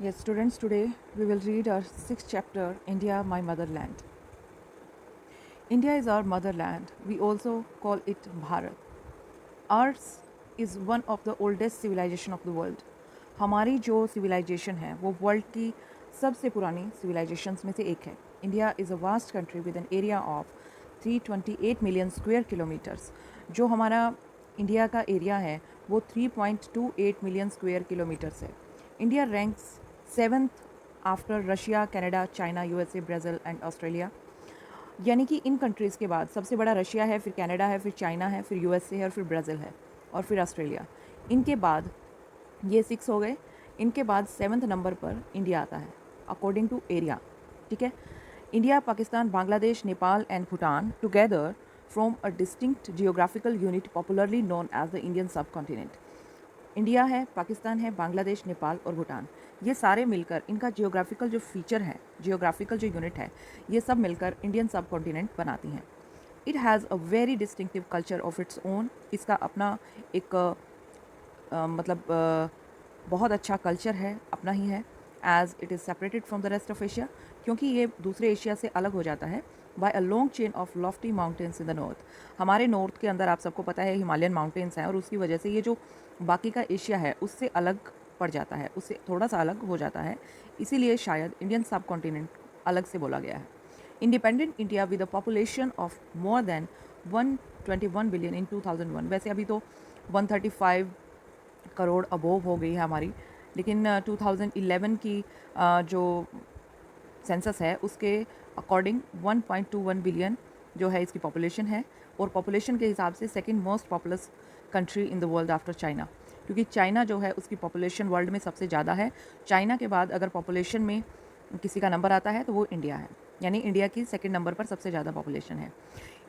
Yes, students, today we will read our sixth chapter, India, My Motherland. India is our motherland. We also call it Bharat. Ours is one of the oldest civilization of the world. हमारी जो civilization है वो world की सबसे पुरानी civilizations में से एक है. India is a vast country with an area of 328 million square kilometers. जो हमारा इंडिया का एरिया है वो 3.28 मिलियन स्क्वायर किलोमीटर्स है. India ranks 7th after Russia, Canada, China, USA, Brazil and Australia. यानी कि इन कंट्रीज़ के बाद सबसे बड़ा रशिया है, फिर कनाडा है, फिर चाइना है, फिर यूएसए है और फिर ब्राज़ील है और फिर ऑस्ट्रेलिया. इनके बाद ये 6 हो गए. इनके बाद 7th नंबर पर इंडिया आता है अकॉर्डिंग टू एरिया. ठीक है. India, Pakistan, Bangladesh, Nepal and Bhutan together from a distinct geographical unit popularly known as the Indian subcontinent. India है, पाकिस्तान है, बांग्लादेश, नेपाल और भूटान, ये सारे मिलकर इनका जियोग्राफिकल जो फीचर है, जियोग्राफिकल जो यूनिट है, ये सब मिलकर इंडियन सब कॉन्टिनेंट बनाती हैं. It has a very distinctive culture of its own. इसका अपना एक बहुत अच्छा कल्चर है, अपना ही है. As it is separated from the rest of Asia, क्योंकि ये दूसरे एशिया से अलग हो जाता है by a long chain of lofty mountains in the north. हमारे नॉर्थ के अंदर आप सबको पता है हिमालयन माउंटेन्स हैं और उसकी वजह से ये जो बाकी का एशिया है उससे अलग पड़ जाता है, उससे थोड़ा सा अलग हो जाता है. इसीलिए शायद इंडियन सब कॉन्टिनेंट अलग से बोला गया है. Independent India with a population of more than 121 billion in 2001. वैसे अभी तो 135 करोड़ अबोव हो गई है हमारी, लेकिन 2011 की जो सेंसस है उसके अकॉर्डिंग 1.21 बिलियन जो है इसकी पॉपुलेशन है. और पॉपुलेशन के हिसाब से second most populous country in the world after China, क्योंकि चाइना जो है उसकी पॉपुलेशन वर्ल्ड में सबसे ज़्यादा है. चाइना के बाद अगर पॉपुलेशन में किसी का नंबर आता है तो वो इंडिया है, यानी इंडिया की सेकंड नंबर पर सबसे ज़्यादा पॉपुलेशन है.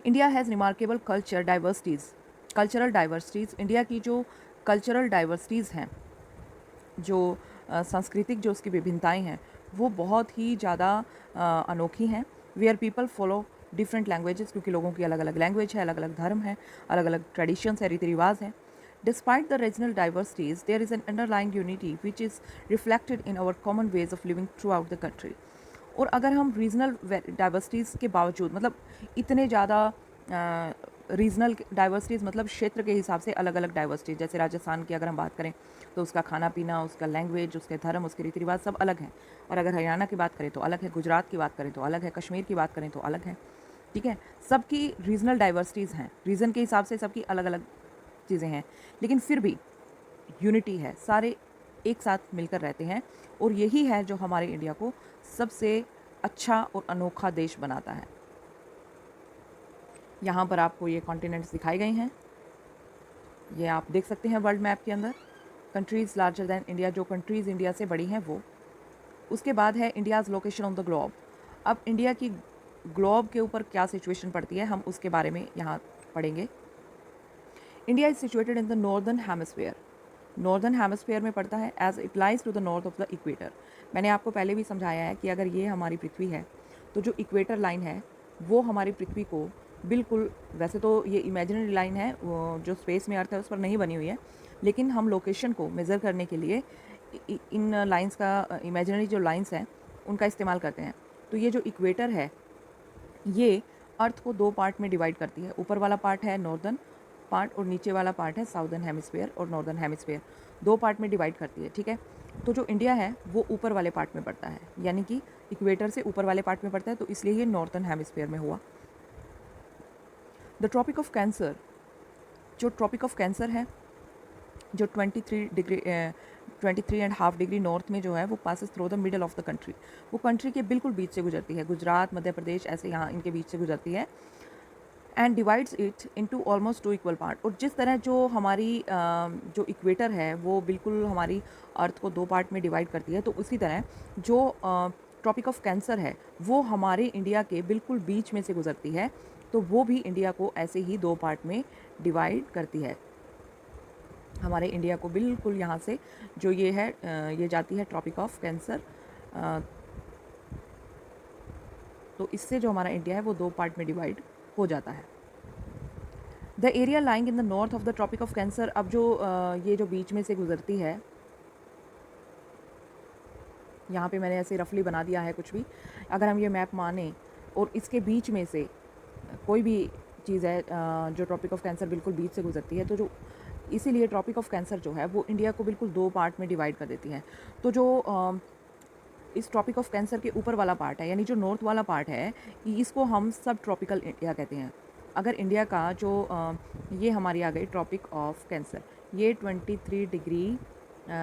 India has remarkable cultural diversities. India की जो कल्चरल डाइवर्सिटीज़ हैं, जो सांस्कृतिक जो उसकी विभिन्नताएं हैं, वो बहुत ही ज़्यादा अनोखी हैं. Where people follow different languages, क्योंकि लोगों की अलग अलग लैंग्वेज है, अलग अलग धर्म है, अलग अलग ट्रेडिशंस है, रीति रिवाज हैं. Despite the regional diversities, there is an underlying unity which is reflected in our common ways of living throughout the country. और अगर हम रीजनल डाइवर्सिटीज़ के बावजूद, मतलब इतने ज़्यादा रीजनल डाइवर्सिटीज़, मतलब क्षेत्र के हिसाब से अलग अलग डाइवर्सिटीज़, जैसे राजस्थान की अगर हम बात करें तो उसका खाना पीना, उसका लैंग्वेज, उसके धर्म, उसके रीति रिवाज सब अलग हैं. और अगर हरियाणा की बात करें तो अलग है, गुजरात की बात करें तो अलग है, कश्मीर की बात करें तो अलग है. ठीक है. सबकी रीजनल डाइवर्सिटीज़ हैं, रीजन के हिसाब से सबकी अलग अलग चीज़ें हैं, लेकिन फिर भी यूनिटी है, सारे एक साथ मिलकर रहते हैं. और यही है जो हमारे इंडिया को सबसे अच्छा और अनोखा देश बनाता है. यहाँ पर आपको ये कॉन्टिनेंट्स दिखाए गए हैं, ये आप देख सकते हैं वर्ल्ड मैप के अंदर. कंट्रीज़ लार्जर दैन इंडिया, जो कंट्रीज़ इंडिया से बड़ी हैं वो. उसके बाद है India's location on the globe. अब इंडिया की ग्लोब के ऊपर क्या सिचुएशन पड़ती है, हम उसके बारे में यहाँ पढ़ेंगे. India is situated in the northern hemisphere. Northern hemisphere में पड़ता है as it lies to the north of the equator. मैंने आपको पहले भी समझाया है कि अगर ये हमारी पृथ्वी है तो जो इक्वेटर लाइन है वो हमारी पृथ्वी को बिल्कुल, वैसे तो ये इमेजिनरी लाइन है, जो स्पेस में अर्थ है उस पर नहीं बनी हुई है, लेकिन हम लोकेशन को मेज़र करने के लिए इन लाइंस का, इमेजिनरी जो लाइंस हैं उनका इस्तेमाल करते हैं. तो ये जो इक्वेटर है ये अर्थ को दो पार्ट में डिवाइड करती है. ऊपर वाला पार्ट है नॉर्दर्न पार्ट और नीचे वाला पार्ट है साउदर्न हेमिस्फीयर और नॉर्दर्न हेमिस्फीयर. दो पार्ट में डिवाइड करती है. ठीक है. तो जो इंडिया है वो ऊपर वाले पार्ट में पड़ता है, यानी कि इक्वेटर से ऊपर वाले पार्ट में पड़ता है, तो इसलिए ये नॉर्दर्न हेमिस्फीयर में हुआ. द ट्रॉपिक ऑफ कैंसर, जो ट्रॉपिक ऑफ कैंसर है जो 23.5 डिग्री नॉर्थ में जो है वो passes through the middle of the country. वो कंट्री के बिल्कुल बीच से गुजरती है, गुजरात, मध्य प्रदेश, ऐसे यहाँ इनके बीच से गुजरती है. And divides it into almost 2 equal part. और जिस तरह जो हमारी जो इक्वेटर है वो बिल्कुल हमारी अर्थ को दो पार्ट में डिवाइड करती है, तो उसी तरह जो ट्रॉपिक ऑफ कैंसर है वो हमारे इंडिया के बिल्कुल बीच में से गुजरती है, तो वो भी इंडिया को ऐसे ही दो पार्ट में डिवाइड करती है. हमारे इंडिया को बिल्कुल यहाँ से जो ये है, ये जाती है ट्रॉपिक ऑफ कैंसर, तो इससे जो हमारा इंडिया है वो दो पार्ट में डिवाइड हो जाता है. The area lying in the north of the Tropic of Cancer. अब जो ये जो बीच में से गुजरती है यहाँ पे मैंने ऐसे रफली बना दिया है कुछ भी। अगर हम ये मैप माने और इसके बीच में से कोई भी चीज़ है जो ट्रॉपिक ऑफ कैंसर बिल्कुल बीच से गुजरती है, तो जो इसीलिए ट्रॉपिक ऑफ कैंसर जो है वो इंडिया को बिल्कुल 2 पार्ट में डिवाइड कर देती है। तो जो इस ट्रॉपिक ऑफ कैंसर के ऊपर वाला पार्ट है, यानी जो नॉर्थ वाला पार्ट है, इसको हम सब ट्रॉपिकल इंडिया कहते हैं। अगर इंडिया का जो ये हमारी आ गई ट्रॉपिक ऑफ कैंसर, ये 23 डिग्री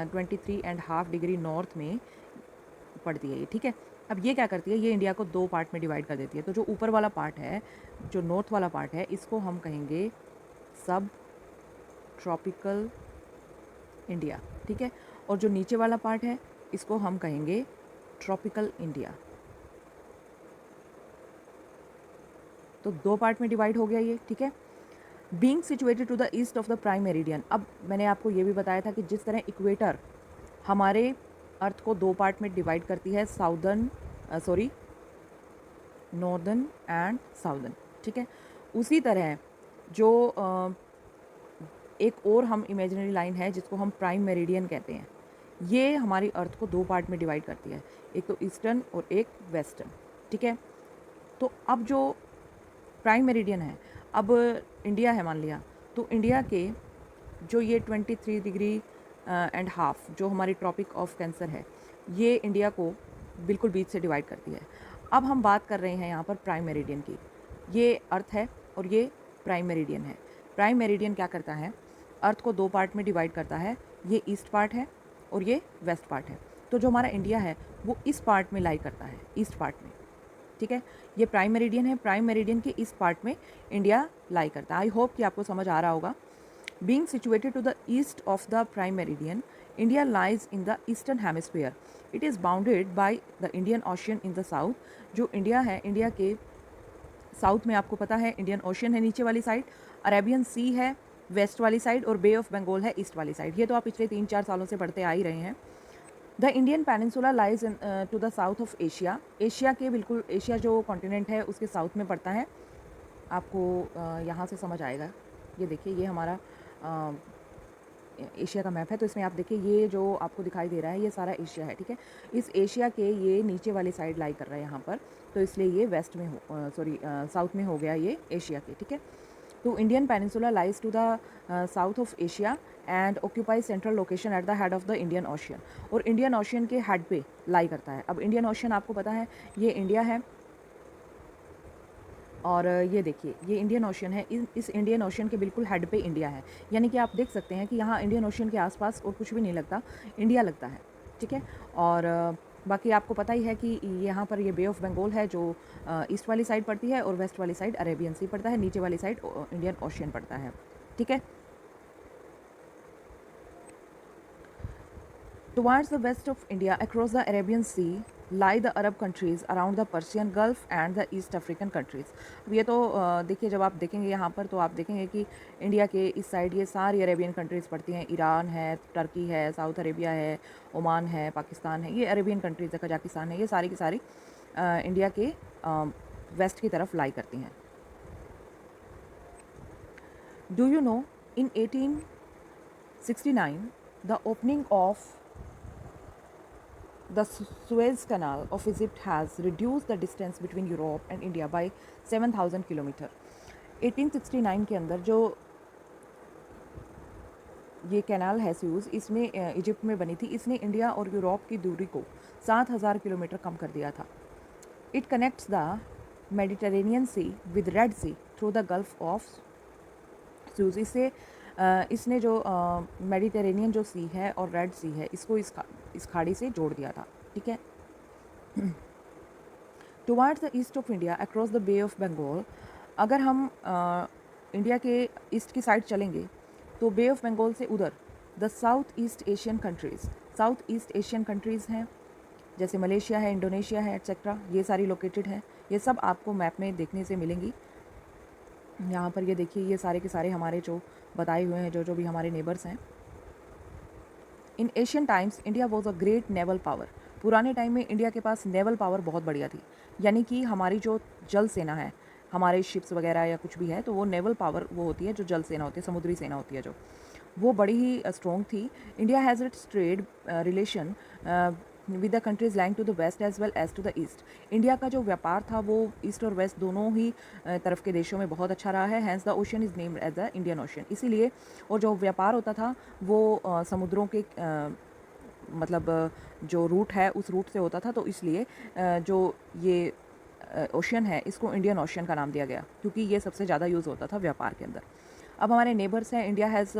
23.5 डिग्री नॉर्थ में पड़ती है ये, ठीक है। अब ये क्या करती है, ये इंडिया को 2 पार्ट में डिवाइड कर देती है। तो जो ऊपर वाला पार्ट है, जो नॉर्थ वाला पार्ट है, इसको हम कहेंगे सब ट्रॉपिकल इंडिया, ठीक है। और जो नीचे वाला पार्ट है, इसको हम कहेंगे ट्रॉपिकल इंडिया। तो 2 पार्ट में डिवाइड हो गया ये, ठीक है। Being situated to the east of the prime meridian, अब मैंने आपको ये भी बताया था कि जिस तरह इक्वेटर हमारे अर्थ को 2 पार्ट में डिवाइड करती है, नॉर्दर्न एंड साउदर्न, ठीक है। उसी तरह जो एक और हम इमेजिनरी लाइन है जिसको हम प्राइम मेरिडियन कहते हैं, ये हमारी अर्थ को 2 पार्ट में डिवाइड करती है, एक तो ईस्टर्न और एक वेस्टर्न, ठीक है। तो अब जो प्राइम मेरिडियन है, अब इंडिया है मान लिया, तो इंडिया के जो ये 23 डिग्री एंड हाफ जो हमारी ट्रॉपिक ऑफ कैंसर है, ये इंडिया को बिल्कुल बीच से डिवाइड करती है। अब हम बात कर रहे हैं यहाँ पर प्राइम मेरिडियन की। ये अर्थ है और ये प्राइम मेरिडियन है। प्राइम मेरिडियन क्या करता है, अर्थ को 2 पार्ट में डिवाइड करता है। ये ईस्ट पार्ट है और ये वेस्ट पार्ट है। तो जो हमारा इंडिया है वो इस पार्ट में लाई करता है, ईस्ट पार्ट में, ठीक है। ये प्राइम मेरिडियन है, प्राइम मेरिडियन के इस पार्ट में इंडिया लाई करता है। आई होप कि आपको समझ आ रहा होगा। Being situated to the east of the prime meridian, India lies in the eastern hemisphere. It is bounded by the Indian Ocean in the south. जो इंडिया है, इंडिया के साउथ में आपको पता है इंडियन ओशियन है नीचे वाली साइड, अरेबियन सी है वेस्ट वाली साइड, और बे ऑफ बंगाल है ईस्ट वाली साइड। ये तो आप पिछले 3-4 सालों से पढ़ते आ ही रहे हैं। The Indian peninsula lies in to the south of Asia. Asia के बिल्कुल, एशिया जो कॉन्टिनेंट है उसके साउथ में पड़ता है। आपको यहाँ से समझ आएगा। ये देखिए, ये हमारा एशिया का मैप है, तो इसमें आप देखिए ये जो आपको दिखाई दे रहा है ये सारा एशिया है, ठीक है। इस एशिया के ये नीचे वाली साइड लाई कर रहा है यहाँ पर, तो इसलिए ये वेस्ट में साउथ में हो गया ये एशिया के, ठीक है। तो Indian peninsula lies to the south of Asia and occupy central location at the head of the Indian Ocean. और इंडियन ओशियन के हेड पे लाई करता है। अब इंडियन ओशियन आपको पता है ये इंडिया है, और ये देखिए ये इंडियन ओशियन है। इस इंडियन ओशियन के बिल्कुल हेड पे इंडिया है, यानी कि आप देख सकते हैं कि यहाँ इंडियन ओशियन के आसपास और कुछ भी नहीं लगता, इंडिया लगता है, ठीक है। और बाकी आपको पता ही है कि यहाँ पर ये बे ऑफ बंगाल है जो ईस्ट वाली साइड पड़ती है, और वेस्ट वाली साइड अरेबियन सी पड़ता है, नीचे वाली साइड इंडियन ओशियन पड़ता है, ठीक है। Towards the west of India, across the Arabian Sea, lie the Arab countries around the Persian Gulf and the East African countries। अब ये तो देखिए, जब आप देखेंगे यहाँ पर तो आप देखेंगे कि इंडिया के इस साइड ये सारी अरेबियन कंट्रीज़ पड़ती हैं। ईरान है, टर्की है, साउथ अरेबिया है, ओमान है, पाकिस्तान है, ये अरेबियन कंट्रीज़ है, कजाकिस्तान है, ये सारी की सारी इंडिया के वेस्ट की तरफ लाई करती हैं। Do you know, in 1869 the opening of The Suez Canal of Egypt has reduced the distance between Europe and India by 7,000 kilometre. 1869 के अंदर जो ये कैनाल है सूएज, इसमें इजिप्ट में बनी थी, इसने इंडिया और यूरोप की दूरी को 7,000 किलोमीटर कम कर दिया था। It connects the Mediterranean Sea with Red Sea through the Gulf of Suez. इसने जो मेडिटेरेनियन जो सी है और रेड सी है, इसको इस खाड़ी से जोड़ दिया था, ठीक है। Towards the east of India across the Bay of Bengal, अगर हम इंडिया के ईस्ट की साइड चलेंगे तो बे ऑफ बंगाल से उधर the south east Asian countries हैं, जैसे मलेशिया है, इंडोनेशिया है, एट्सेट्रा, ये सारी लोकेटेड हैं। ये सब आपको मैप में देखने से मिलेंगी। यहाँ पर ये देखिए, ये सारे के सारे हमारे जो बताए हुए हैं, जो भी हमारे नेबर्स हैं। इन Asian times India was a great naval power. पुराने टाइम में इंडिया के पास नेवल पावर बहुत बढ़िया थी, यानी कि हमारी जो जल सेना है, हमारे शिप्स वगैरह या कुछ भी है, तो वो नेवल पावर वो होती है जो जल सेना होती है, समुद्री सेना होती है, जो वो बड़ी ही स्ट्रॉन्ग थी। India has its trade relation with the countries lying to the west as well as to the east. India का जो व्यापार था वो ईस्ट और वेस्ट दोनों ही तरफ के देशों में बहुत अच्छा रहा है। Hence the ocean is named as the Indian Ocean. इसीलिए और जो व्यापार होता था वो समुद्रों के मतलब जो रूट है उस रूट से होता था, तो इसलिए जो ये ओशन है इसको इंडियन ओशन का नाम दिया गया, क्योंकि ये सबसे ज़्यादा यूज़ होता था व्यापार के अंदर। अब हमारे नेबर्स हैं। India has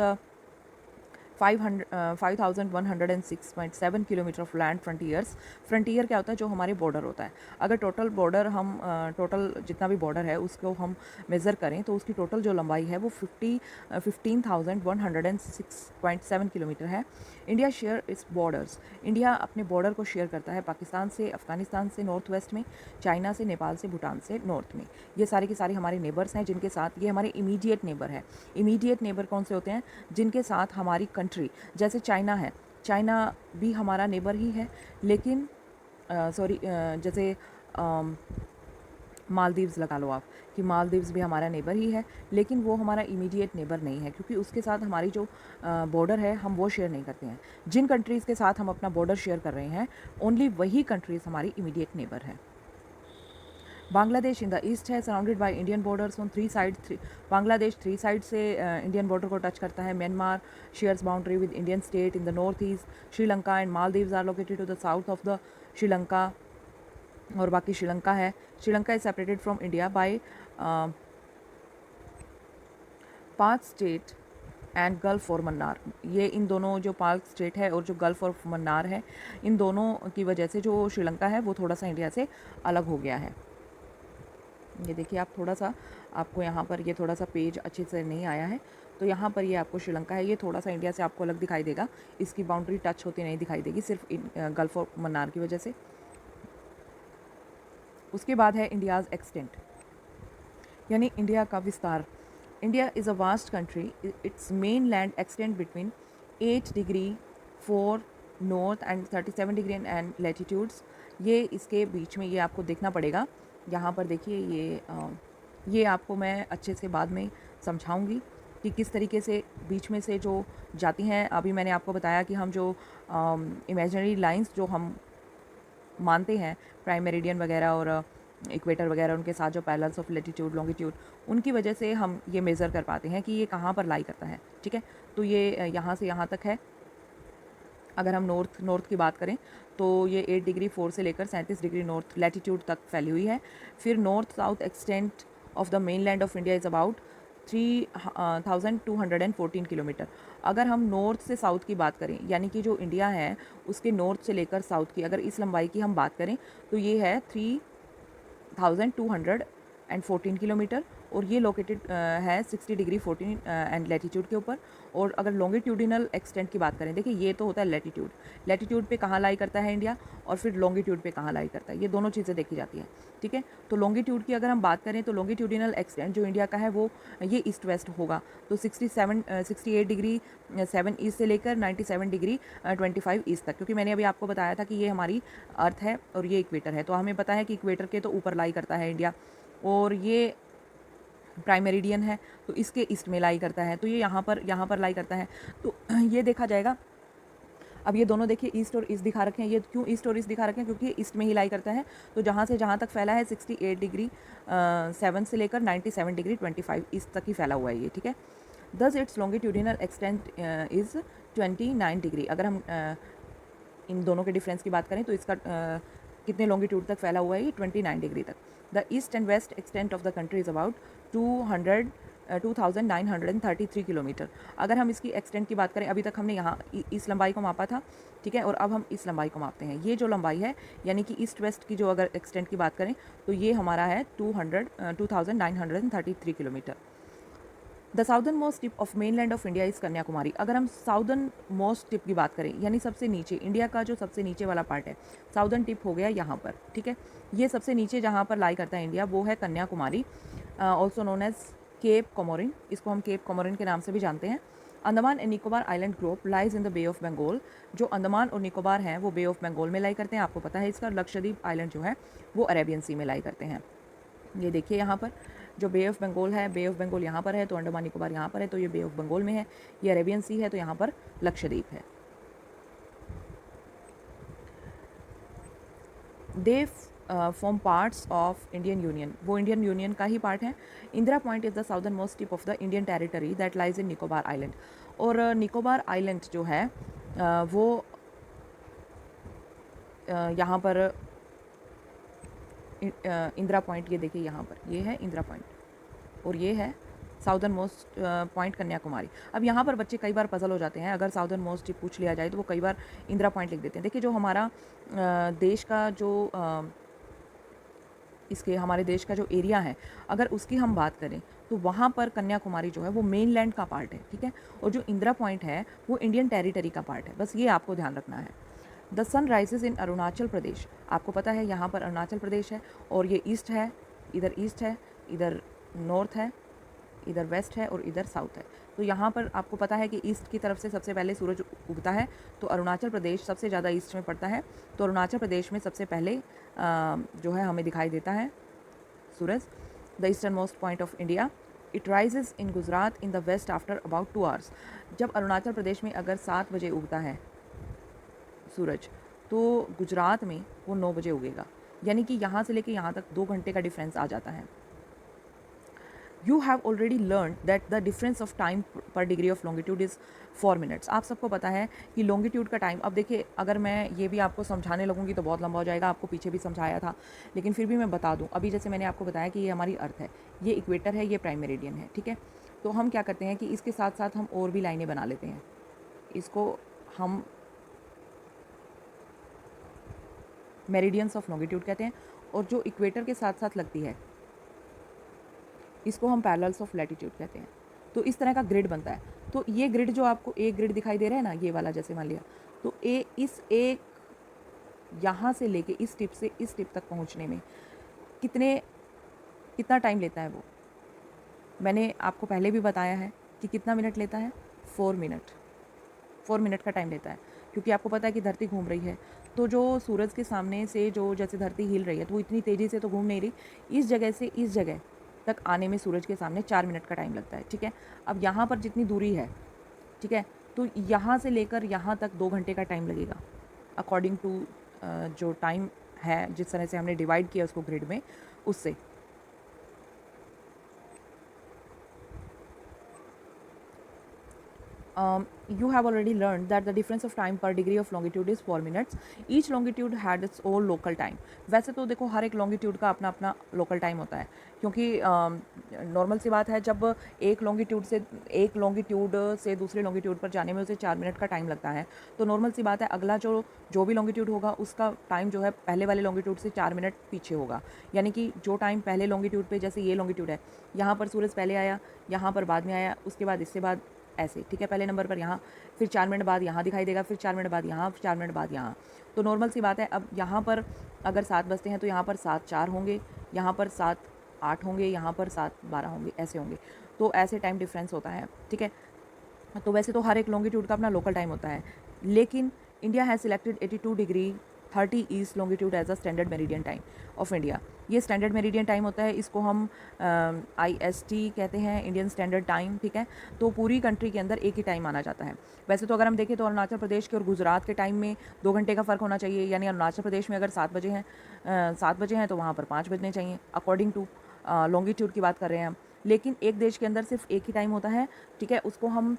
5,106.7 kilometre of land frontiers. Frontier क्या होता है? जो हमारे बॉर्डर होता है। अगर टोटल बॉर्डर हम टोटल जितना भी बॉर्डर है उसको हम मेज़र करें तो उसकी टोटल जो लंबाई है वो 15,106.7 किलोमीटर है। India share its borders. India अपने बॉर्डर को शेयर करता है पाकिस्तान से, अफगानिस्तान से नॉर्थ वेस्ट में, चाइना से, नेपाल से, भूटान से नॉर्थ में। ये सारे के सारे हमारे नेबर्स हैं जिनके साथ ये हमारे इमीडिएट नेबर है। इमीडिएट नेबर कौन से होते हैं? जिनके साथ हमारी कंट्री, जैसे चाइना है, चाइना भी हमारा नेबर ही है, लेकिन जैसे मालदीव्स लगा लो आप कि मालदीव्स भी हमारा नेबर ही है, लेकिन वो हमारा इमीडिएट नेबर नहीं है, क्योंकि उसके साथ हमारी जो बॉर्डर है हम वो शेयर नहीं करते हैं। जिन कंट्रीज़ के साथ हम अपना बॉर्डर शेयर कर रहे हैं ओनली वही कंट्रीज़ हमारी इमीडिएट नेबर है। बांग्लादेश इन द ईस्ट है, surrounded by Indian borders on 3 side. Bangladesh 3 side से इंडियन बॉर्डर को टच करता है। Myanmar shares boundary with Indian state in the north east. Sri Lanka and Maldives are located to the south of the Sri Lanka, और बाकी श्रीलंका है। Sri Lanka is separated from India by 5 strait and gulf और मन्नार। ये इन दोनों जो 5 स्टेट है और जो गल्फ और मन्नार है, इन दोनों की वजह से जो श्रीलंका है वो थोड़ा सा इंडिया से अलग हो गया है। ये देखिए आप थोड़ा सा, आपको यहाँ पर ये थोड़ा सा पेज अच्छे से नहीं आया है, तो यहाँ पर ये आपको श्रीलंका है, ये थोड़ा सा इंडिया से आपको अलग दिखाई देगा, इसकी बाउंड्री टच होती नहीं दिखाई देगी, सिर्फ गल्फ और मन्नार की वजह से। उसके बाद है इंडियाज़ एक्सटेंट, यानी इंडिया का विस्तार। India is a vast country. It's main land extend between 8 degree 4 north and 37 degree and latitudes. ये इसके बीच में, ये आपको देखना पड़ेगा। यहाँ पर देखिए ये आपको मैं अच्छे से बाद में समझाऊंगी कि किस तरीके से बीच में से जो जाती हैं। अभी मैंने आपको बताया कि हम जो इमेजिनरी लाइंस जो हम मानते हैं, प्राइम मेरिडियन वगैरह और इक्वेटर वगैरह, उनके साथ जो पैरेलल्स ऑफ लैटिट्यूड लॉन्गिट्यूड, उनकी वजह से हम ये मेज़र कर पाते हैं कि ये कहाँ पर लाई करता है। ठीक है, तो ये यहाँ से यहाँ तक है। अगर हम नॉर्थ की बात करें तो ये 8 डिग्री 4 से लेकर 37 डिग्री नॉर्थ लैटिट्यूड तक फैली हुई है। फिर north south extent of the main land of India is about 3,214 kilometre. अगर हम नॉर्थ से साउथ की बात करें, यानी कि जो इंडिया है उसके नॉर्थ से लेकर साउथ की अगर इस लंबाई की हम बात करें तो ये है 3,214 किलोमीटर, और ये लोकेटेड है 60 डिग्री 14 एंड लैटिट्यूड के ऊपर। और अगर लॉन्गिट्यूडिनल एक्सटेंट की बात करें, देखिए ये तो होता है लैटिट्यूड, लैटिट्यूड पे कहाँ लाई करता है इंडिया, और फिर लॉन्गिट्यूड पे कहाँ लाई करता है, ये दोनों चीज़ें देखी जाती हैं। ठीक है, तो लॉन्गिट्यूड की अगर हम बात करें तो लॉन्गिट्यूडिनल एक्सटेंट जो इंडिया का है वो ये ईस्ट वेस्ट होगा, तो 68 डिग्री 7 ईस्ट से लेकर 97 डिग्री 25 ईस्ट तक, क्योंकि मैंने अभी आपको बताया था कि ये हमारी अर्थ है और ये इक्वेटर है, तो हमें पता है कि इक्वेटर के तो ऊपर लाई करता है इंडिया, और ये प्राइम मेरिडियन है तो इसके ईस्ट में लाई करता है, तो ये यहाँ पर लाई करता है, तो ये देखा जाएगा। अब ये दोनों देखिए ईस्ट और ईस्ट दिखा रखे हैं, ये क्यों ईस्ट और ईस्ट दिखा रखे हैं? क्योंकि ईस्ट में ही लाई करता है, तो जहाँ से जहाँ तक फैला है 68 डिग्री 7 से लेकर 97 डिग्री 25 ईस्ट तक ही फैला हुआ है ये। ठीक है, दस it's longitudinal extent is 29 degree. अगर हम इन दोनों के डिफरेंस की बात करें तो इसका कितने लॉन्गिट्यूड तक फैला हुआ है ये 29 डिग्री तक। The east and west extent of the country is about 2,933 kilometre. अगर हम इसकी एक्सटेंट की बात करें, अभी तक हमने यहाँ इस लंबाई को मापा था, ठीक है, और अब हम इस लंबाई को मापते हैं। ये जो लंबाई है यानी कि ईस्ट वेस्ट की जो अगर एक्सटेंट की बात करें तो ये हमारा है 2,933 kilometre. The southern most tip of main land of India is Kanyakumari. अगर हम साउदर्न मोस्ट टिप की बात करें, यानी सबसे नीचे, इंडिया का जो सबसे नीचे वाला पार्ट है, साउदर्न टिप हो गया यहाँ पर। ठीक है, ये सबसे नीचे जहाँ पर लाई करता है इंडिया वो है Kanyakumari, also known as Cape Comorin, इसको हम केप कोमोरिन के नाम से भी जानते हैं। Andaman and Nicobar island group lies in the Bay of Bengal. जो अंडमान और निकोबार हैं वो बे ऑफ बंगाल में लाई करते हैं, आपको पता है इसका। लक्षद्वीप आइलैंड जो है वो अरेबियन सी में लाई करते हैं। ये देखिए यहाँ पर जो बे ऑफ बंगाल है, बे ऑफ बंगाल यहाँ पर है, तो अंडमान निकोबार यहाँ पर है, तो ये बे ऑफ बंगाल में है। ये अरेबियन सी है, तो यहाँ पर लक्षद्वीप है। They form parts of Indian union, वो इंडियन यूनियन का ही पार्ट है। Indira point is the southern most tip of the Indian territory that lies in Nicobar island. और निकोबार आइलैंड जो है वो यहाँ पर इंदिरा पॉइंट, ये देखिए यहाँ पर ये है इंदिरा पॉइंट और ये है साउदर्न मोस्ट पॉइंट कन्याकुमारी। अब यहाँ पर बच्चे कई बार पजल हो जाते हैं, अगर साउदर्न मोस्ट टिप पूछ लिया जाए तो वो कई बार इंदिरा पॉइंट लिख देते हैं। देखिए जो हमारा देश का जो इसके हमारे देश का जो एरिया है, अगर उसकी हम बात करें तो वहाँ पर कन्याकुमारी जो है वो मेन लैंड का पार्ट है, ठीक है। और जो इंदिरा पॉइंट है वो इंडियन टेरिटरी का पार्ट है, बस ये आपको ध्यान रखना है। The sun rises in Arunachal Pradesh, आपको पता है यहाँ पर अरुणाचल प्रदेश है और ये ईस्ट है, इधर नॉर्थ है, इधर वेस्ट है और इधर साउथ है। तो यहाँ पर आपको पता है कि ईस्ट की तरफ से सबसे पहले सूरज उगता है, तो अरुणाचल प्रदेश सबसे ज़्यादा ईस्ट में पड़ता है, तो अरुणाचल प्रदेश में सबसे पहले जो है हमें दिखाई देता है सूरज। The eastern most point of India, it rises in Gujarat in the west after about 2 hours. जब अरुणाचल प्रदेश में अगर 7 बजे उगता है सूरज, तो गुजरात में वो 9 बजे उगेगा, यानी कि यहाँ से लेके यहाँ तक 2 घंटे का डिफरेंस आ जाता है। You have already learn that the difference of time per degree of longitude is 4 minutes. आप सबको पता है कि लॉन्गिट्यूड का टाइम, अब देखिए अगर मैं ये भी आपको समझाने लगूंगी तो बहुत लंबा हो जाएगा, आपको पीछे भी समझाया था, लेकिन फिर भी मैं बता दूं। अभी जैसे मैंने आपको बताया कि ये हमारी अर्थ है, ये इक्वेटर है, ये प्राइम मेरिडियन है, ठीक है। तो हम क्या करते हैं कि इसके साथ साथ हम और भी लाइनें बना लेते हैं, इसको हम मेरिडियंस ऑफ लॉन्गिट्यूड कहते हैं, और जो इक्वेटर के साथ साथ लगती है इसको हम पैरेलल्स ऑफ लैटिट्यूड कहते हैं। तो इस तरह का ग्रिड बनता है। तो ये ग्रिड जो आपको एक ग्रिड दिखाई दे रहा है ना, ये वाला जैसे मान लिया, तो इस एक यहाँ से लेके इस टिप से इस टिप तक पहुँचने में कितना टाइम लेता है वो मैंने आपको पहले भी बताया है कि कितना मिनट लेता है, 4 मिनट। 4 मिनट का टाइम लेता है, क्योंकि आपको पता है कि धरती घूम रही है, तो जो सूरज के सामने से जो जैसे धरती हिल रही है तो वो इतनी तेज़ी से तो घूम नहीं रही, इस जगह से इस जगह तक आने में सूरज के सामने 4 मिनट का टाइम लगता है, ठीक है। अब यहाँ पर जितनी दूरी है, ठीक है, तो यहाँ से लेकर यहाँ तक 2 घंटे का टाइम लगेगा, अकॉर्डिंग टू जो टाइम है जिस तरह से हमने डिवाइड किया उसको ग्रिड में, उससे। You have already learned that the difference of time per degree of longitude is 4 minutes. Each longitude had its own local time. वैसे तो देखो हर एक longitude का अपना अपना local time होता है, क्योंकि नॉर्मल सी बात है, जब एक longitude से दूसरे longitude पर जाने में उसे 4 मिनट का टाइम लगता है, तो नॉर्मल सी बात है अगला जो भी longitude होगा उसका टाइम जो है पहले वाले longitude से 4 मिनट पीछे होगा। यानी कि जो टाइम पहले longitude पे, जैसे ये longitude है, यहाँ पर सूरज पहले आया, यहाँ पर बाद में आया, उसके बाद इससे बाद ऐसे, ठीक है, पहले नंबर पर यहाँ, फिर 4 मिनट बाद यहाँ दिखाई देगा, फिर 4 मिनट बाद यहाँ, फिर 4 मिनट बाद यहाँ। तो नॉर्मल सी बात है, अब यहाँ पर अगर 7 बजते हैं तो यहाँ पर 7 4 होंगे, यहाँ पर 7 8 होंगे, यहाँ पर 7 12 होंगे, ऐसे होंगे। तो ऐसे टाइम डिफरेंस होता है, ठीक है। तो वैसे तो हर एक लॉन्गिट्यूड का अपना लोकल टाइम होता है, लेकिन India has selected 82 degree 30 east longitude as a standard meridian time of India. ये स्टैंडर्ड मेरिडियन टाइम होता है, इसको हम IST कहते हैं, इंडियन स्टैंडर्ड टाइम, ठीक है। तो पूरी कंट्री के अंदर एक ही टाइम माना जाता है। वैसे तो अगर हम देखें तो अरुणाचल प्रदेश के और गुजरात के टाइम में 2 घंटे का फ़र्क होना चाहिए, यानी अरुणाचल प्रदेश में अगर 7 बजे हैं तो वहाँ पर 5 बजने चाहिए, अकॉर्डिंग टू लॉन्गिट्यूड की बात कर रहे हैं हम। लेकिन एक देश के अंदर सिर्फ एक ही टाइम होता है, ठीक है, उसको हम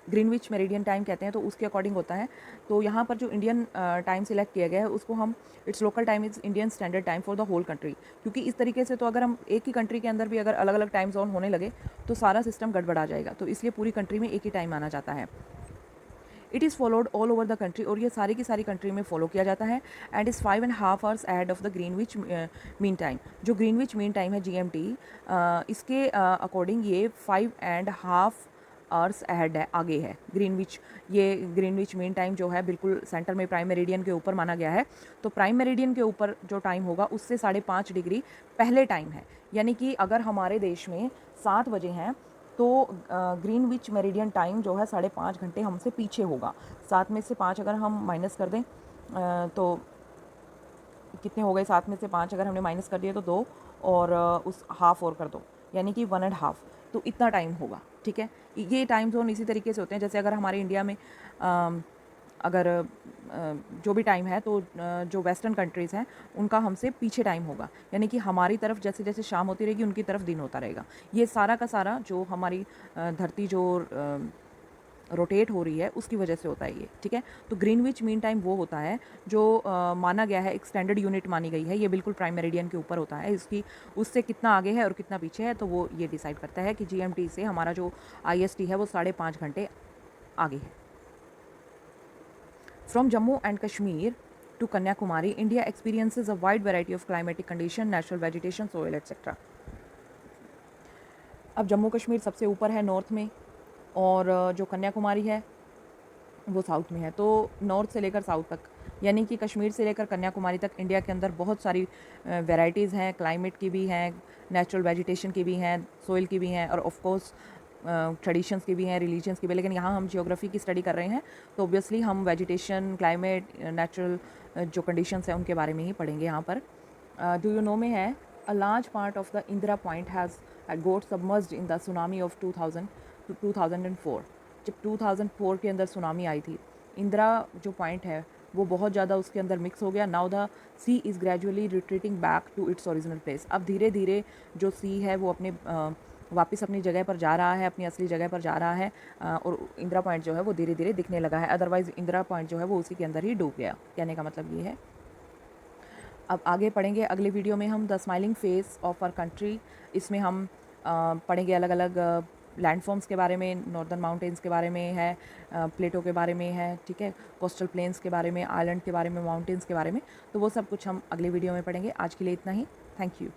ग्रीनविच मेरिडियन टाइम कहते हैं, तो उसके अकॉर्डिंग होता है। तो यहाँ पर जो इंडियन टाइम सिलेक्ट किया गया है उसको हम, its local time is Indian standard time for the whole country. क्योंकि इस तरीके से तो अगर हम एक ही कंट्री के अंदर भी अगर अलग अलग टाइम जोन होने लगे तो सारा सिस्टम गड़बड़ा जाएगा, तो इसलिए पूरी कंट्री में एक ही टाइम माना जाता है। It is followed all over the country, और ये सारी की सारी कंट्री में फॉलो किया जाता है, and is 5.5 hours ahead of the Greenwich mean time. जो ग्रीनविच मीन टाइम है GMT, इसके अकॉर्डिंग ये 5.5 आवर्स अहेड है, आगे है ग्रीनविच। ये ग्रीनविच मीन टाइम जो है बिल्कुल सेंटर में प्राइम मेरिडियन के ऊपर माना गया है, तो प्राइम मेरिडियन के ऊपर जो टाइम होगा उससे 5.5 डिग्री पहले टाइम है। यानी कि अगर हमारे देश में 7 बजे हैं तो ग्रीनविच मेरिडियन टाइम जो है 5.5 घंटे हमसे पीछे होगा। 7 में से 5 अगर हम माइनस कर दें तो कितने हो गए, 7 में से 5 अगर हमने माइनस कर दिए तो 2, और उस हाफ और कर दो, यानी कि 1.5, तो इतना टाइम होगा, ठीक है। ये टाइम जोन इसी तरीके से होते हैं, जैसे अगर हमारे इंडिया में अगर जो भी टाइम है तो जो वेस्टर्न कंट्रीज़ हैं उनका हमसे पीछे टाइम होगा, यानी कि हमारी तरफ जैसे जैसे शाम होती रहेगी उनकी तरफ दिन होता रहेगा। ये सारा का सारा जो हमारी धरती जो रोटेट हो रही है उसकी वजह से होता है ये, ठीक है। तो ग्रीनविच मीन टाइम वो होता है जो माना गया है, एक स्टैंडर्ड यूनिट मानी गई है, ये बिल्कुल प्राइम मेरिडियन के ऊपर होता है। इसकी उससे कितना आगे है और कितना पीछे है तो वो ये डिसाइड करता है कि GMT से हमारा जो IST है वो 5.5 घंटे आगे है। From Jammu and Kashmir to Kanyakumari, India experiences a wide variety of climatic condition, natural vegetation, soil etcetera. अब जम्मू कश्मीर सबसे ऊपर है नॉर्थ में, और जो कन्याकुमारी है वो साउथ में है। तो नॉर्थ से लेकर साउथ तक, यानी कि कश्मीर से लेकर कन्याकुमारी तक इंडिया के अंदर बहुत सारी वैरायटीज़ हैं, क्लाइमेट की भी हैं, नेचुरल वेजिटेशन की भी हैं, सोइल की भी हैं, और ऑफ कोर्स ट्रेडिशंस की भी हैं, रिलीजन्स की भी। लेकिन यहाँ हम जियोग्राफी की स्टडी कर रहे हैं तो ऑब्वियसली हम वेजिटेशन, क्लाइमेट, नेचुरल जो कंडीशंस हैं उनके बारे में ही पढ़ेंगे यहाँ पर। डू यू नो में है, a large part of the Indira point has got submerged in the tsunami of 2004। जब 2004 के अंदर सुनामी आई थी, इंदिरा जो पॉइंट है वो बहुत ज़्यादा उसके अंदर मिक्स हो गया। Now the sea is gradually retreating back to its original place. अब धीरे धीरे जो सी है वो अपने वापस अपनी जगह पर जा रहा है, अपनी असली जगह पर जा रहा है, और इंदिरा पॉइंट जो है वो धीरे धीरे दिखने लगा है। अदरवाइज़ इंदिरा पॉइंट जो है वो उसी के अंदर ही डूब गया, कहने का मतलब ये है। अब आगे पढ़ेंगे अगले वीडियो में हम the smiling face of our country. इसमें हम पढ़ेंगे अलग अलग लैंडफॉर्म्स के बारे में, नॉर्दर्न माउंटेन्स के बारे में है, प्लेटो के बारे में है, ठीक है, कोस्टल प्लेन्स के बारे में, आइलैंड के बारे में, माउंटेन्स के बारे में। तो वो सब कुछ हम अगले वीडियो में पढ़ेंगे। आज के लिए इतना ही। Thank you.